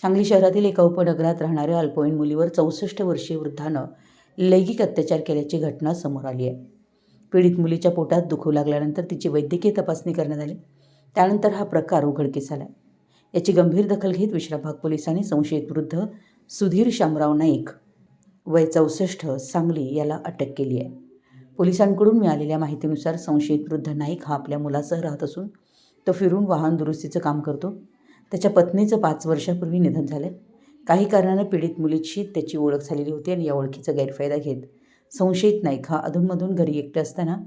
सांगली शहरातील एका उपनगरात राहणाऱ्या अल्पवयीन मुलीवर 64 वर्षीय वृद्धानं लैंगिक अत्याचार केल्याची घटना समोर आली आहे. पीडित मुलीच्या पोटात दुखू लागल्यानंतर तिची वैद्यकीय तपासणी करण्यात आली. त्यानंतर हा प्रकार उघडकीस आला. याची गंभीर दखल घेत विश्रामबाग पोलिसांनी संशयित वृद्ध सुधीर शामराव नाईक वय 64 सांगली याला अटक केली आहे. पोलिसांकडून मिळालेल्या माहितीनुसार संशयित वृद्ध नाईक हा आपल्या मुलासह राहत असून तो फिरून वाहन दुरुस्तीचं काम करतो. त्याच्या पत्नीचं 5 वर्षापूर्वी निधन झालं. काही कारणानं पीडित मुलीची त्याची ओळख झालेली होती आणि या ओळखीचा गैरफायदा घेत संशयित नाईक हा अधूनमधून घरी एकटे असताना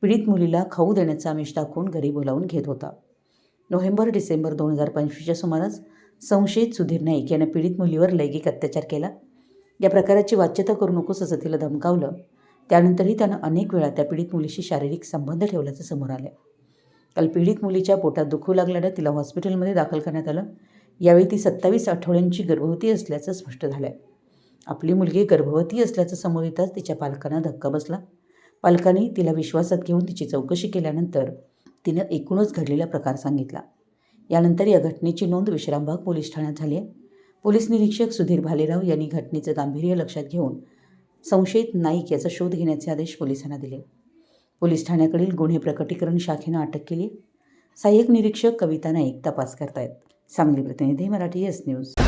पीडित मुलीला खाऊ देण्याचं आमिष दाखवून घरी बोलावून घेत होता. नोव्हेंबर-डिसेंबर 2025च्या सुमारास संशयित सुधीर नाईक यानं पीडित मुलीवर लैंगिक अत्याचार केला. या प्रकाराची वाच्यता करू नकोस असं तिला धमकावलं. त्यानंतरही त्यानं अनेक वेळा त्या पीडित मुलीशी शारीरिक संबंध ठेवल्याचं समोर आलं. काल पीडित मुलीच्या पोटात दुखू लागल्यानं तिला हॉस्पिटलमध्ये दाखल करण्यात आलं. यावेळी ती 27 आठवड्यांची गर्भवती असल्याचं स्पष्ट झालं आहे. आपली मुलगी गर्भवती असल्याचं समोर येताच तिच्या पालकांना धक्का बसला. पालकांनी तिला विश्वासात घेऊन तिची चौकशी केल्यानंतर तिनं एकूणच घडलेला प्रकार सांगितला. यानंतर या घटनेची नोंद विश्रामबाग पोलीस ठाण्यात झाली आहे. पोलीस निरीक्षक सुधीर भालेराव यांनी घटनेचं गांभीर्य लक्षात घेऊन संशयित नाईक याचा शोध घेण्याचे आदेश पोलिसांना दिले. पोलीस ठाण्याकडील गुन्हे प्रकटीकरण शाखेनं अटक केली. सहाय्यक निरीक्षक कविता नाईक तपास करतायत. सांगली प्रतिनिधी, मराठी एस न्यूज.